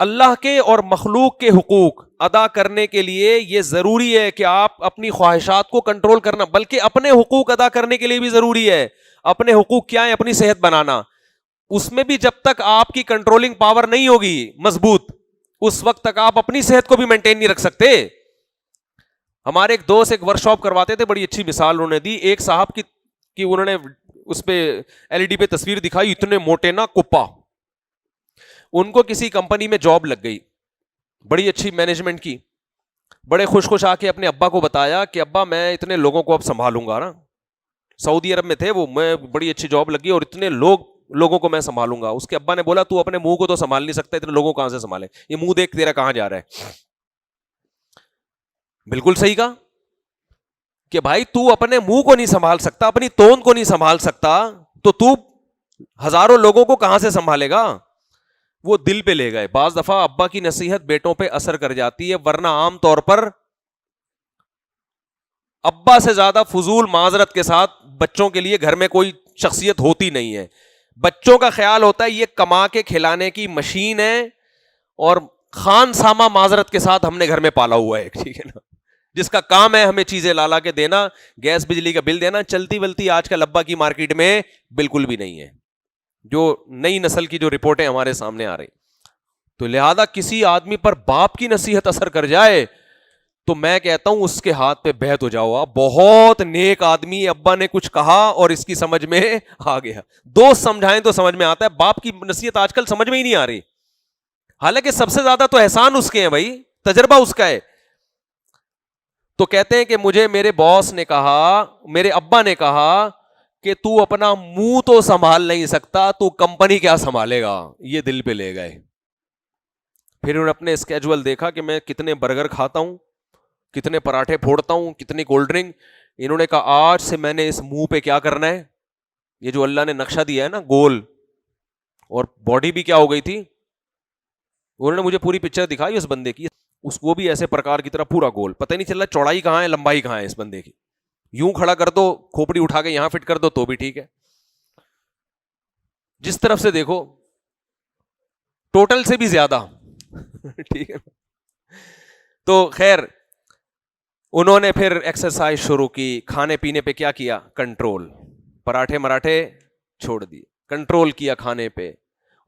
اللہ کے اور مخلوق کے حقوق ادا کرنے کے لیے یہ ضروری ہے کہ آپ اپنی خواہشات کو کنٹرول کرنا، بلکہ اپنے حقوق ادا کرنے کے لیے بھی ضروری ہے. اپنے حقوق کیا ہے؟ اپنی صحت بنانا. اس میں بھی جب تک آپ کی کنٹرولنگ پاور نہیں ہوگی مضبوط، اس وقت تک آپ اپنی صحت کو بھی مینٹین نہیں رکھ سکتے. ہمارے ایک دوست ایک ورک شاپ کرواتے تھے، بڑی اچھی مثال انہوں نے دی. ایک صاحب کی انہوں نے اس پہ LED پہ تصویر دکھائی، اتنے موٹے نا کپا. ان کو کسی کمپنی میں جاب لگ گئی، بڑی اچھی مینجمنٹ کی. بڑے خوش آ کے اپنے ابا کو بتایا کہ ابا میں اتنے لوگوں کو اب سنبھالوں گا نا. سعودی عرب میں تھے وہ، میں بڑی اچھی جاب لگی اور اتنے لوگوں کو میں سنبھالوں گا. اس کے ابا نے بولا تو اپنے منہ کو تو سنبھال نہیں سکتا، اتنے لوگوں کو کہاں سے سنبھالے؟ یہ منہ دیکھ تیرا کہاں جا رہا ہے. بالکل صحیح کہا کہ بھائی تو اپنے منہ کو نہیں سنبھال سکتا، اپنی توند کو نہیں سنبھال سکتا، تو ہزاروں لوگوں کو کہاں سے سنبھالے گا؟ وہ دل پہ لے گئے. بعض دفعہ ابا کی نصیحت بیٹوں پہ اثر کر جاتی ہے، ورنہ عام طور پر ابا سے زیادہ فضول معذرت کے ساتھ بچوں کے لیے گھر میں کوئی شخصیت ہوتی نہیں ہے. بچوں کا خیال ہوتا ہے یہ کما کے کھلانے کی مشین ہے، اور خان سامہ معذرت کے ساتھ ہم نے گھر میں پالا ہوا ہے، ٹھیک ہے نا، جس کا کام ہے ہمیں چیزیں لا کے دینا، گیس بجلی کا بل دینا. چلتی ولتی آج کل ابا کی مارکیٹ میں بالکل بھی نہیں ہے، جو نئی نسل کی جو رپورٹیں ہمارے سامنے آ رہی. تو لہذا کسی آدمی پر باپ کی نصیحت اثر کر جائے تو میں کہتا ہوں اس کے ہاتھ پہ بیعت ہو جاؤ. آپ بہت نیک آدمی، ابا نے کچھ کہا اور اس کی سمجھ میں آ گیا. دوست سمجھائیں تو سمجھ میں آتا ہے، باپ کی نصیحت آج کل سمجھ میں ہی نہیں آ رہی. حالانکہ سب سے زیادہ تو احسان اس کے ہیں بھائی، تجربہ اس کا ہے. تو کہتے ہیں کہ مجھے میرے باس نے کہا، میرے ابا نے کہا کہ تو اپنا منہ تو سنبھال نہیں سکتا، تو کمپنی کیا سنبھالے گا. یہ دل پہ لے گئے. پھر انہوں نے اپنے اسکیجول دیکھا کہ میں کتنے برگر کھاتا ہوں، کتنے پراٹھے پھوڑتا ہوں، کتنی کولڈ ڈرنک. انہوں نے کہا آج سے میں نے اس منہ پہ کیا کرنا ہے، یہ جو اللہ نے نقشہ دیا ہے نا گول، اور باڈی بھی کیا ہو گئی تھی. انہوں نے مجھے پوری پکچر دکھائی اس بندے کی، اس کو بھی ایسے پرکار کی طرح پورا گول، پتہ نہیں چل رہا چوڑائی کہاں ہے لمبائی کہاں ہے اس بندے کی. یوں کھڑا کر دو، کھوپڑی اٹھا کے یہاں فٹ کر دو تو بھی ٹھیک ہے، جس طرف سے دیکھو ٹوٹل سے بھی زیادہ ٹھیک ہے. تو خیر انہوں نے پھر ایکسرسائز شروع کی، کھانے پینے پہ کیا کیا، کنٹرول. پراٹھے مراٹھے چھوڑ دیے، کنٹرول کیا کھانے پہ.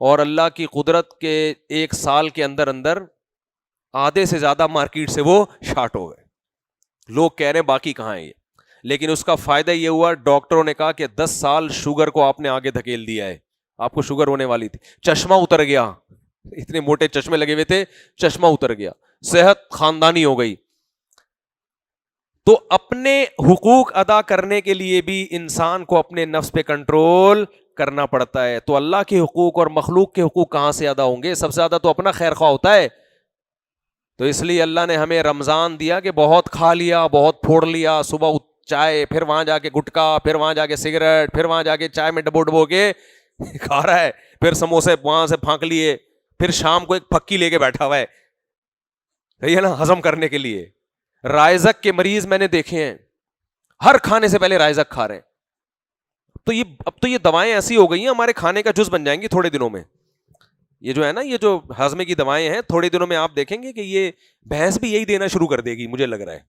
اور اللہ کی قدرت کے 1 سال کے اندر آدھے سے زیادہ مارکیٹ سے وہ شارٹ ہو گئے. لوگ کہہ رہے ہیں باقی کہاں ہے یہ، لیکن اس کا فائدہ یہ ہوا ڈاکٹروں نے کہا کہ 10 سال شوگر کو آپ نے آگے دھکیل دیا ہے، آپ کو شوگر ہونے والی تھی، چشمہ اتر گیا، اتنے موٹے چشمے لگے ہوئے تھے، چشمہ اتر گیا، صحت خاندانی ہو گئی. تو اپنے حقوق ادا کرنے کے لیے بھی انسان کو اپنے نفس پہ کنٹرول کرنا پڑتا ہے. تو اللہ کے حقوق اور مخلوق کے حقوق کہاں سے ادا ہوں گے؟ سب سے زیادہ تو اپنا خیر خواہ ہوتا ہے. تو اس لیے اللہ نے ہمیں رمضان دیا کہ بہت کھا لیا، بہت پھوڑ لیا، صبح چائے، پھر وہاں جا کے گٹکا، پھر وہاں جا کے سگریٹ، پھر وہاں جا کے چائے میں ڈبو کے کھا رہا ہے، پھر سموسے وہاں سے پھانک لیے، پھر شام کو ایک پھکی لے کے بیٹھا ہوا ہے، صحیح ہے نا، ہضم کرنے کے لیے. رائزک کے مریض میں نے دیکھے ہیں، ہر کھانے سے پہلے رائزک کھا رہے ہیں. اب تو یہ دوائیں ایسی ہو گئی ہیں ہمارے کھانے کا جز بن جائیں گی تھوڑے دنوں میں. یہ جو ہے نا، یہ جو ہاضمے کی دوائیں ہیں، تھوڑے دنوں میں آپ دیکھیں گے کہ یہ بھینس بھی یہی دینا شروع کر دے گی، مجھے لگ رہا ہے.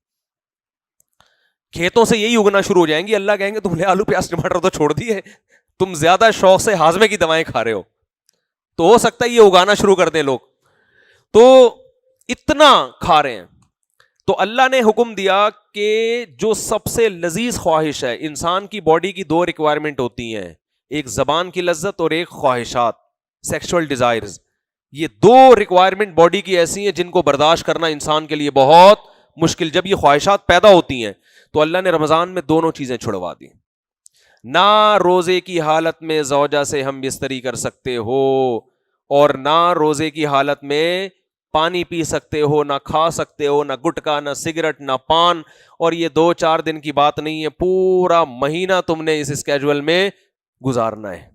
کھیتوں سے یہی اگنا شروع ہو جائیں گی. اللہ کہیں گے تم نے آلو پیاز ٹماٹر تو چھوڑ دیے، تم زیادہ شوق سے ہاضمے کی دوائیں کھا رہے ہو. تو ہو سکتا ہے یہ اگانا شروع کر دیں لوگ، تو اتنا کھا رہے ہیں. تو اللہ نے حکم دیا کہ جو سب سے لذیذ خواہش ہے، انسان کی باڈی کی 2 ریکوائرمنٹ ہوتی ہیں، ایک زبان کی لذت اور ایک خواہشات، سیکسول ڈیزائرز. یہ 2 ریکوائرمنٹ باڈی کی ایسی ہیں جن کو برداشت کرنا انسان کے لیے بہت مشکل. جب یہ خواہشات پیدا ہوتی ہیں تو اللہ نے رمضان میں دونوں چیزیں چھڑوا دی. نہ روزے کی حالت میں زوجہ سے ہم بستری کر سکتے ہو، اور نہ روزے کی حالت میں پانی پی سکتے ہو، نہ کھا سکتے ہو، نہ گٹکا، نہ سگریٹ، نہ پان. اور یہ 2-4 دن کی بات نہیں ہے، پورا مہینہ تم نے اس اسکیجول میں گزارنا ہے.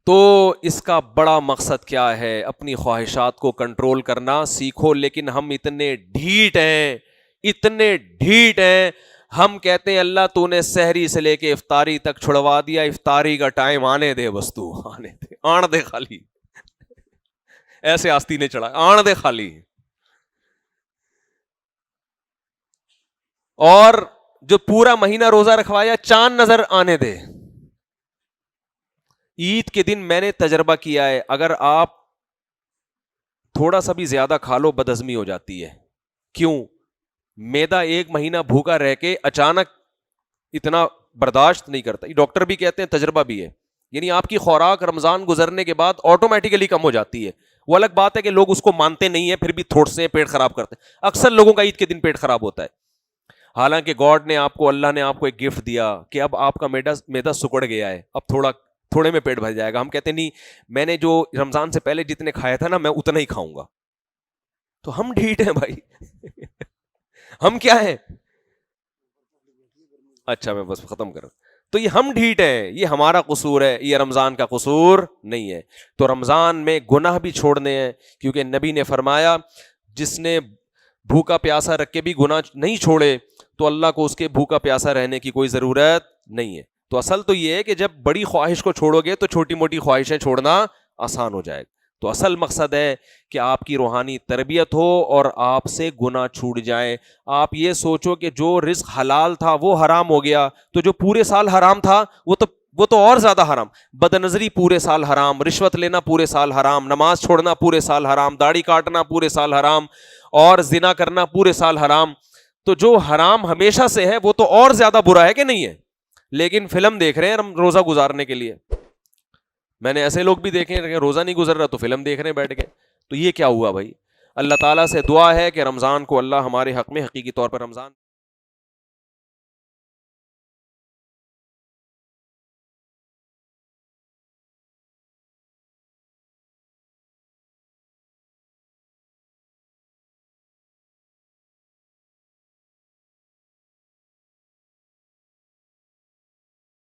تو اس کا بڑا مقصد کیا ہے؟ اپنی خواہشات کو کنٹرول کرنا سیکھو. لیکن ہم اتنے ڈھیٹ ہیں، ہم کہتے ہیں اللہ تو نے سحری سے لے کے افطاری تک چھڑوا دیا، افطاری کا ٹائم آنے دے، بس تو آنے دے، آن دے خالی. ایسے آستینے چڑھا, آن دے خالی. اور جو پورا مہینہ روزہ رکھوایا چاند نظر آنے دے. عید کے دن میں نے تجربہ کیا ہے, اگر آپ تھوڑا سا بھی زیادہ کھا لو بدہضمی ہو جاتی ہے. کیوں؟ میدا ایک مہینہ بھوکا رہ کے اچانک اتنا برداشت نہیں کرتا. یہ ڈاکٹر بھی کہتے ہیں, تجربہ بھی ہے. یعنی آپ کی خوراک رمضان گزرنے کے بعد آٹومیٹیکلی کم ہو جاتی ہے. وہ الگ بات ہے کہ لوگ اس کو مانتے نہیں ہیں, پھر بھی تھوڑ سے پیٹ خراب کرتے ہیں. اکثر لوگوں کا عید کے دن پیٹ خراب ہوتا ہے. حالانکہ گاڈ نے آپ کو, اللہ نے آپ کو ایک گفٹ دیا کہ اب آپ کا میدا سکڑ گیا ہے, اب تھوڑے میں پیٹ بھر جائے گا. ہم کہتے نہیں, میں نے جو رمضان سے پہلے جتنے کھایا تھا نا, میں اتنا ہی کھاؤں گا. تو ہم ڈھیٹ ہیں بھائی. ہم کیا ہیں؟ اچھا میں بس ختم کروں. تو یہ ہم ڈھیٹ ہیں, یہ ہمارا قصور ہے, یہ رمضان کا قصور نہیں ہے. تو رمضان میں گناہ بھی چھوڑنے ہیں, کیونکہ نبی نے فرمایا جس نے بھوکا پیاسا رکھ کے بھی گناہ نہیں چھوڑے تو اللہ کو اس کے بھوکا پیاسا رہنے کی کوئی ضرورت نہیں ہے. تو اصل تو یہ ہے کہ جب بڑی خواہش کو چھوڑو گے تو چھوٹی موٹی خواہشیں چھوڑنا آسان ہو جائے گا. تو اصل مقصد ہے کہ آپ کی روحانی تربیت ہو اور آپ سے گناہ چھوٹ جائیں. آپ یہ سوچو کہ جو رزق حلال تھا وہ حرام ہو گیا, تو جو پورے سال حرام تھا وہ تو اور زیادہ حرام. بد نظری پورے سال حرام, رشوت لینا پورے سال حرام, نماز چھوڑنا پورے سال حرام, داڑھی کاٹنا پورے سال حرام, اور زنا کرنا پورے سال حرام. تو جو حرام ہمیشہ سے ہے وہ تو اور زیادہ برا ہے کہ نہیں ہے. لیکن فلم دیکھ رہے ہیں ہم روزہ گزارنے کے لیے. میں نے ایسے لوگ بھی دیکھے کہ روزہ نہیں گزر رہا تو فلم دیکھ رہے ہیں بیٹھ کے. تو یہ کیا ہوا بھائی؟ اللہ تعالیٰ سے دعا ہے کہ رمضان کو اللہ ہمارے حق میں حقیقی طور پر رمضان